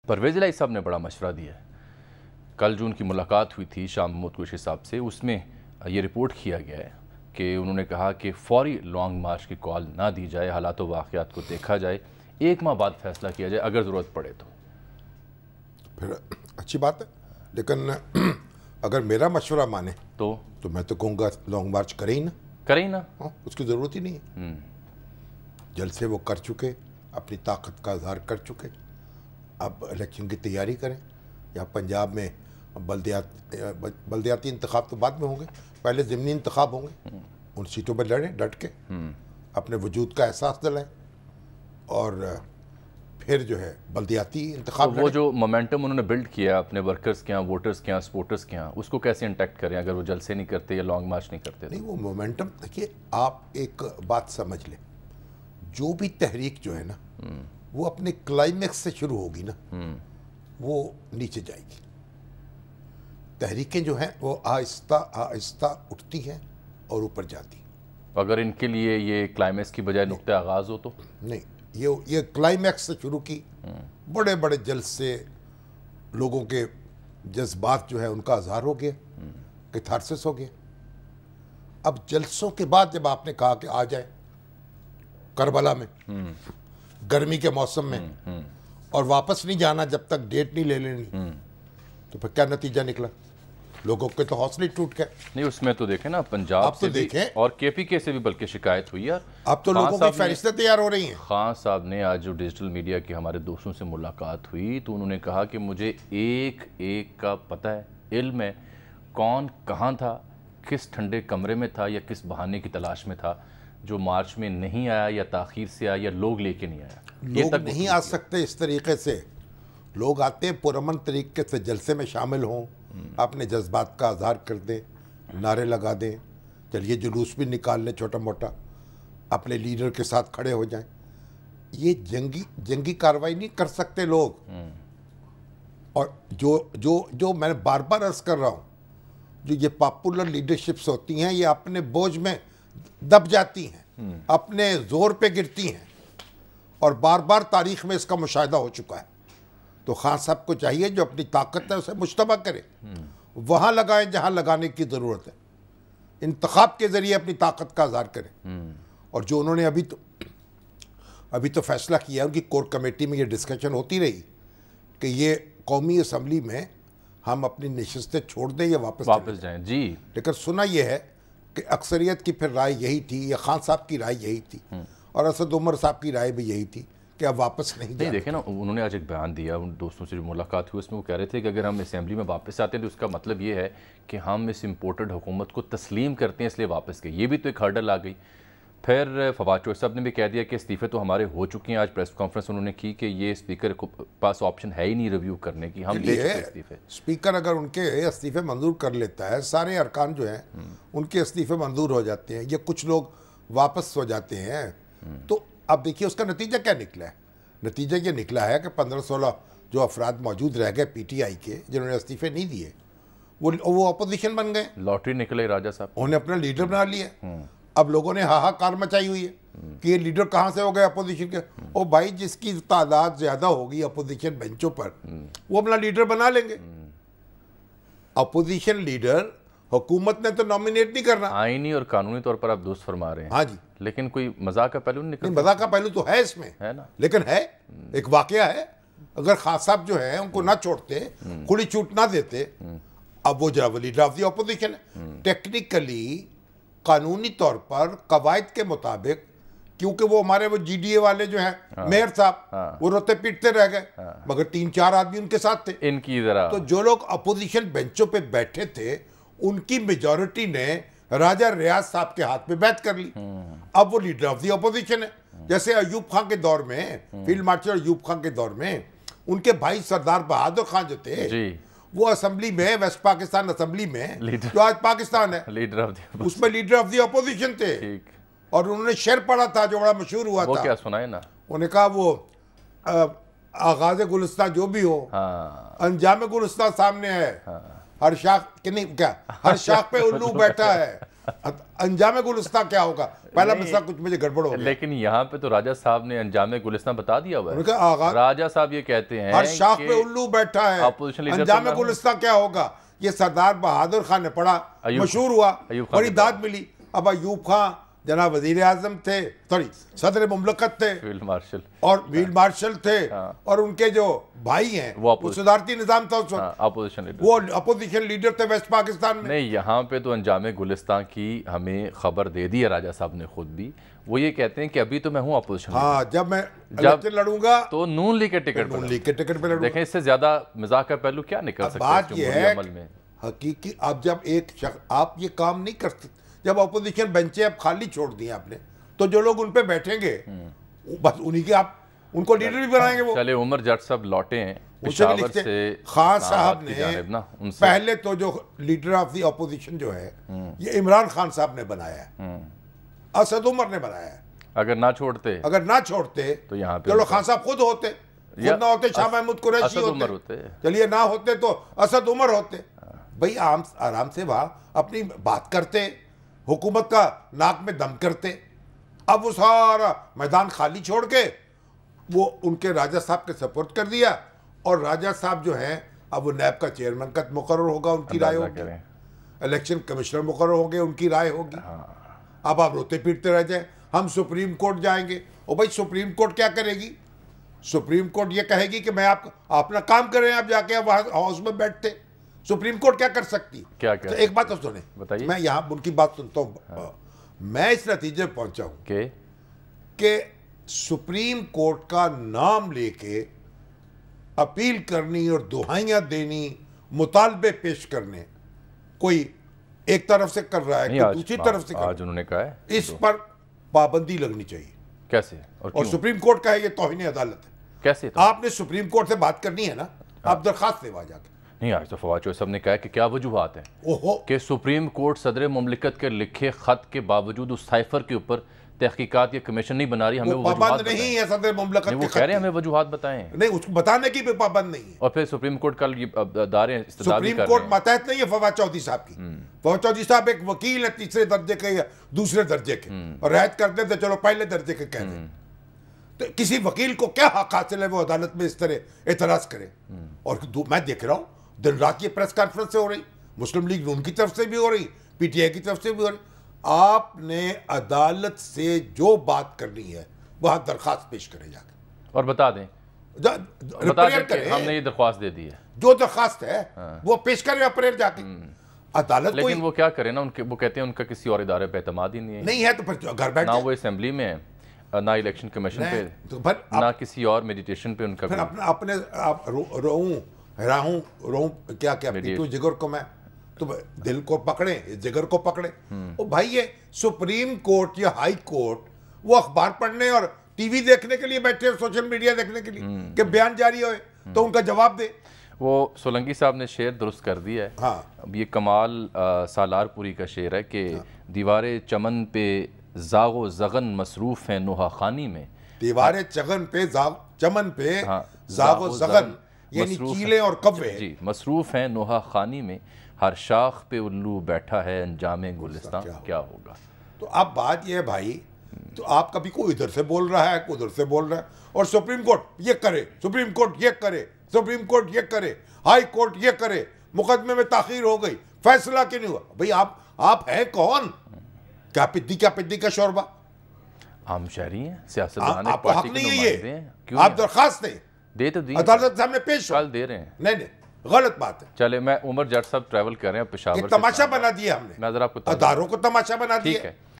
پرویز الہی صاحب نے بڑا مشورہ دیا ہے. کل جو ان کی ملاقات ہوئی تھی شاہ محمود قریشی صاحب سے، اس میں یہ رپورٹ کیا گیا ہے کہ انہوں نے کہا کہ فوری لانگ مارچ کی کال نہ دی جائے، حالات و واقعات کو دیکھا جائے، 1 ماہ بعد فیصلہ کیا جائے اگر ضرورت پڑے تو. پھر اچھی بات ہے، لیکن اگر میرا مشورہ مانے تو میں تو کہوں گا لانگ مارچ کریں ہی نا. ہاں، اس کی ضرورت ہی نہیں ہے. جلسے وہ کر چکے، اپنی طاقت کا اظہار کر چکے، اب الیکشن کی تیاری کریں. یا پنجاب میں بلدیاتی انتخاب تو بعد میں ہوں گے، پہلے ضمنی انتخاب ہوں گے. ان سیٹوں پہ لڑیں ڈٹ کے، اپنے وجود کا احساس دلائیں، اور پھر جو ہے بلدیاتی انتخاب وہ جو مومنٹم انہوں نے بلڈ کیا اپنے ورکرز کے ہاں، ووٹرز کے ہاں، سپورٹرز کے ہاں، اس کو کیسے انٹیکٹ کریں اگر وہ جلسے نہیں کرتے یا لانگ مارچ نہیں کرتے؟ نہیں، وہ مومنٹم دیکھیے، آپ ایک بات سمجھ لیں، جو بھی تحریک جو ہے نا وہ اپنے کلائمیکس سے شروع ہوگی نا وہ نیچے جائے گی. تحریکیں جو ہیں وہ آہستہ آہستہ اٹھتی ہیں اور اوپر جاتی. اگر ان کے لیے یہ کلائمیکس کی بجائے نقطہ آغاز ہو تو نہیں، یہ کلائمیکس سے شروع کی، بڑے بڑے جلسے، لوگوں کے جذبات جو ہے ان کا اظہار ہو گیا، کیتھارسس ہو گیا. اب جلسوں کے بعد جب آپ نے کہا کہ آ جائے کربلا میں گرمی کے موسم میں اور واپس نہیں جانا جب تک ڈیٹ نہیں لے لینی، تو پھر کیا نتیجہ نکلا؟ لوگوں کے تو حوصلے ٹوٹ گئے. نہیں، اس میں تو دیکھیں نا پنجاب سے بھی اور کے پی کے سے بھی بلکہ شکایت ہوئی ہے. اب تو لوگوں کی فہرستیں تیار ہو رہی ہیں. خان صاحب نے آج جو ڈیجیٹل میڈیا کے ہمارے دوستوں سے ملاقات ہوئی تو انہوں نے کہا کہ مجھے ایک کا پتہ ہے، علم ہے، کون کہاں تھا، کس ٹھنڈے کمرے میں تھا یا کس بہانے کی تلاش میں تھا جو مارچ میں نہیں آیا یا تاخیر سے آیا یا لوگ لے کے نہیں آیا. لوگ نہیں آ سکتے اس طریقے سے. لوگ آتے ہیں پرامن طریقے سے، جلسے میں شامل ہوں، اپنے جذبات کا اظہار کر دیں، نعرے لگا دیں، چلیے جلوس بھی نکال لیں چھوٹا موٹا، اپنے لیڈر کے ساتھ کھڑے ہو جائیں. یہ جنگی کارروائی نہیں کر سکتے لوگ. اور جو میں بار بار عرض کر رہا ہوں، جو یہ پاپولر لیڈرشپس ہوتی ہیں یہ اپنے بوجھ میں دب جاتی ہیں، اپنے زور پہ گرتی ہیں، اور بار بار تاریخ میں اس کا مشاہدہ ہو چکا ہے. تو خان صاحب کو چاہیے جو اپنی طاقت ہے اسے مجتمع کرے، وہاں لگائیں جہاں لگانے کی ضرورت ہے، انتخاب کے ذریعے اپنی طاقت کا اظہار کریں. اور جو انہوں نے ابھی تو فیصلہ کیا، ان کی کور کمیٹی میں یہ ڈسکشن ہوتی رہی کہ یہ قومی اسمبلی میں ہم اپنی نشستیں چھوڑ دیں یا واپس جائیں. جی، لیکن سنا یہ ہے کہ اکثریت کی پھر رائے یہی تھی، یا خان صاحب کی رائے یہی تھی، اور اسد عمر صاحب کی رائے بھی یہی تھی کہ اب واپس نہیں جانا. دیکھیں نا، انہوں نے آج ایک بیان دیا ان دوستوں سے جو ملاقات ہوئی، اس میں وہ کہہ رہے تھے کہ اگر ہم اسمبلی میں واپس آتے ہیں تو اس کا مطلب یہ ہے کہ ہم اس امپورٹڈ حکومت کو تسلیم کرتے ہیں، اس لیے واپس گئے. یہ بھی تو ایک ہرڈل آ گئی. پھر فواد چوہدری صاحب نے بھی کہہ دیا کہ استعفے تو ہمارے ہو چکے ہیں. آج پریس کانفرنس انہوں نے کی کہ یہ اسپیکر کے پاس آپشن ہے ہی نہیں ریویو کرنے کی، ہم لے چکے استعفے. اسپیکر اگر ان کے استعفے منظور کر لیتا ہے، سارے ارکان جو ہیں ان کے استعفے منظور ہو جاتے ہیں، یہ کچھ لوگ واپس ہو جاتے ہیں. تو اب دیکھیے اس کا نتیجہ کیا نکلا ہے. نتیجہ یہ نکلا ہے کہ 15-16 جو افراد موجود رہ گئے پی ٹی آئی کے، جنہوں نے استعفے نہیں دیے، وہ اپوزیشن بن گئے. لاٹری نکلے راجہ صاحب، انہوں نے اپنا لیڈر بنا لیا. اب لوگوں نے ہاہاکار مچائی ہوئی ہے کہ یہ لیڈر کہاں سے ہو گئے اپوزیشن کے. او بھائی، جس کی تعداد زیادہ ہوگی اپوزیشن بینچوں پر وہ اپنا لیڈر بنا لیں گے. اپوزیشن لیڈر حکومت نے تو نامینیٹ نہیں کرنا. آئینی اور قانونی طور پر آپ درست فرما رہے ہیں. ہاں جی، لیکن کوئی مذاق کا پہلو نہیں نکلتا. مذاق کا پہلو تو ہے اس میں، ہے نا، لیکن ہے ایک واقعہ ہے. اگر خان صاحب جو ہیں ان کو نہ چھوڑتے، کھلی چھوٹ نہ دیتے، اب وہ جناب لیڈر آف دی اپوزیشن ہے. ٹیکنیکلی قانونی طور پر قواعد کے مطابق، کیونکہ وہ ہمارے وہ جی ڈی اے والے جو ہیں میئر صاحب، وہ روتے پیٹتے رہ گئے، مگر 3-4 آدمی ان کے ساتھ تھے. ان کی ذرا تو جو لوگ اپوزیشن بینچوں پہ بیٹھے تھے ان کی میجورٹی نے راجہ ریاض صاحب کے ہاتھ میں بیعت کر لی. اب وہ لیڈر آف دی اپوزیشن ہے. جیسے ایوب خان کے دور میں، فیلڈ مارشل ایوب خان کے دور میں، ان کے بھائی سردار بہادر خان جو تھے، وہ اسمبلی میں، ویسٹ پاکستان اسمبلی میں جو آج پاکستان ہے، اس میں لیڈر آف دی اپوزیشن تھے. اور انہوں نے شعر پڑھا تھا جو بڑا مشہور ہوا تھا. وہ کیا سنائے نا؟ انہوں نے کہا وہ آغاز گلستان جو بھی ہو، انجام گلستان سامنے ہے، ہر شاخ کہ نہیں کیا ہر شاخ پہ الو بیٹھا ہے، انجام گلستہ کیا ہوگا؟ پہلا مسئلہ کچھ مجھے گڑبڑ ہو گیا. لیکن یہاں پہ تو راجہ صاحب نے انجام گلستہ بتا دیا ہوا ہے. آغاز راجہ صاحب یہ کہتے ہیں ہر شاخ پہ الو بیٹھا ہے، انجام گلستہ کیا ہوگا؟ یہ سردار بہادر خان نے پڑھا، مشہور ہوا، بڑی داد ملی. اب ایوب خان جناب وزیر اعظم تھے، صدر مملکت تھے، فیلڈ مارشل اور فیلڈ مارشل تھے، اور ان کے جو بھائی ہیں وہ صدارتی نظام تھا اس وقت، اپوزیشن لیڈر، وہ اپوزیشن لیڈر تھے ویسٹ پاکستان میں. نہیں یہاں پہ تو انجام گلستان کی ہمیں خبر دے دی ہے راجہ صاحب نے خود بھی. وہ یہ کہتے ہیں کہ ابھی تو میں ہوں اپوزیشن، ہاں جب میں الیکشن لڑوں گا تو نون لیگ کے ٹکٹ نون لیگ کے ٹکٹ پہ لڑوں گا. دیکھیں اس سے زیادہ مزاح کا پہلو کیا نکل سکتا ہے بات یہ ہے عمل میں؟ حقیقی اب جب ایک شخص آپ یہ کام نہیں کر سکتے، جب اپوزیشن بینچیں اب خالی چھوڑ دی آپ نے تو جو لوگ ان پہ بیٹھیں گے بس انہی کے آپ ان کو لیڈر بھی بنائیں گے. وہ چلے عمر جٹ صاحب لوٹے ہیں پشاور سے، خان صاحب نے پہلے تو جو لیڈر آف دی اپوزیشن جو ہے یہ عمران خان صاحب نے بنایا ہے، اسد عمر نے بنایا ہے. اگر نہ چھوڑتے تو یہاں پہ چلو خان صاحب خود ہوتے، خود نہ ہوتے شاہ محمود قریشی ہوتے، چلیے نہ ہوتے تو اسد عمر ہوتے. بھئی آرام سے وہاں اپنی بات کرتے، حکومت کا ناک میں دم کرتے. اب وہ سارا میدان خالی چھوڑ کے وہ ان کے راجہ صاحب کے سپورٹ کر دیا، اور راجہ صاحب جو ہیں اب وہ نیب کا چیئرمین کا مقرر ہوگا، ان کی رائے ہوگی، الیکشن کمشنر مقرر ہوں گے، ان کی رائے ہوگی. اب آپ روتے پیٹتے رہ جائیں ہم سپریم کورٹ جائیں گے. اور بھائی سپریم کورٹ کیا کرے گی؟ سپریم کورٹ یہ کہے گی کہ میں آپ اپنا کام کریں، آپ جا کے ہاؤس میں بیٹھتے. سپریم کورٹ کیا کر سکتی؟ تو ایک بات تو سنیں، میں یہاں ان کی بات سنتا ہوں، میں اس نتیجے پر پہنچا ہوں کہ سپریم کورٹ کا نام لے کے اپیل کرنی اور دہائیاں دینی، مطالبے پیش کرنے، کوئی ایک طرف سے کر رہا ہے کہ دوسری طرف سے کر رہا ہے. انہوں نے کہا ہے اس پر پابندی لگنی چاہیے. کیسے؟ اور سپریم کورٹ کا ہے یہ توہین عدالت ہے. کیسے؟ آپ نے سپریم کورٹ سے بات کرنی ہے نا، آپ درخواست دے وہاں جا کے. نہیں، آج تو فواد چوہدری صاحب نے کہا کہ کیا وجوہات ہیں کہ سپریم کورٹ صدر مملکت کے لکھے خط کے باوجود اس سائفر کے اوپر تحقیقات یا کمیشن نہیں بنا رہی، ہمیں وہ پابند نہیں ہے صدر مملکت کے وہ کہہ رہے ہیں ہمیں وجوہات بتائیں. نہیں، اس کو بتانے کی بھی پابند نہیں ہے. اور پھر سپریم کورٹ کا یہ داریں استداد بھی کر رہے ہیں. سپریم کورٹ ماتحت نہیں ہے فواد چوہدری صاحب کی. فواد چوہدری صاحب ایک وکیل ہے تیسرے درجے کے یا دوسرے درجے کے، اور رعایت کرتے تھے چلو پہلے درجے کے کہہ دیں. تو کسی وکیل کو کیا حق حاصل ہے وہ عدالت میں اس طرح اعتراض کرے؟ اور میں دیکھ رہا ہوں دن رات یہ پریس کانفرنس سے ہو رہی، مسلم لیگ نون کی طرف سے بھی ہو رہی، پی ٹی آئی کی طرف سے بھی ہو رہی. آپ نے عدالت سے جو بات کرنی ہے وہاں درخواست پیش کرے جا کے، اور بتا دیں کہ ہم نے یہ درخواست دے دی ہے، جو درخواست ہے وہ پیش کرے اپریل جا کے عدالت. لیکن وہ کیا کریں نا، وہ کہتے ہیں ان کا کسی اور ادارے پہ اعتماد ہی نہیں ہے تو پھر گھر بیٹھ نہ وہ اسمبلی میں ہے، نہ الیکشن کمیشن پہ، نہ کسی اور میڈیٹیشن پہ ان کا. پھر اپنے رہوں کیا پیٹو جگر کو میں تو دل کو پکڑے، جگر کو پکڑے. او بھائی یہ سپریم کورٹ یا ہائی کورٹ وہ اخبار پڑھنے اور ٹی وی دیکھنے کے لیے بیٹھے، سوشل میڈیا دیکھنے کے لیے کہ بیان جاری ہوئے تو ان کا جواب دے. وہ سولنگی صاحب نے شعر درست کر دیا ہے. اب یہ کمال سالار پوری کا شعر ہے کہ دیوارے چمن پہ زاغ و زغن مصروف ہیں نوحہ خانی میں. دیوارے چمن پہ زاغ و زغن یعنی چیلے اور کوے جی مصروف ہیں نوحہ خانی میں، ہر شاخ پہ الو بیٹھا ہے انجام گلستان کیا ہوگا. تو اب بات یہ ہے بھائی، تو آپ کبھی کوئی ادھر سے بول رہا ہے، کوئی ادھر سے بول رہا ہے، اور سپریم کورٹ یہ کرے، سپریم کورٹ یہ کرے، سپریم کورٹ یہ کرے، ہائی کورٹ یہ کرے، مقدمے میں تاخیر ہو گئی، فیصلہ کیوں نہیں ہوا. بھئی آپ ہیں کون؟ کیا پدی کا شوربہ؟ عام شہری ہیں، سیاستدان آپ کو حق نہیں ہے یہ، آپ درخواست دے تو دی عدالت سامنے پیش کل دے رہے ہیں. نہیں غلط بات ہے. چلے میں عمر جٹ صاحب ٹریول کر رہے ہیں پشاور سے، تماشا بنا دیا ہم نے، میں ذرا آپ کو اداروں کو تماشا بنا دیا.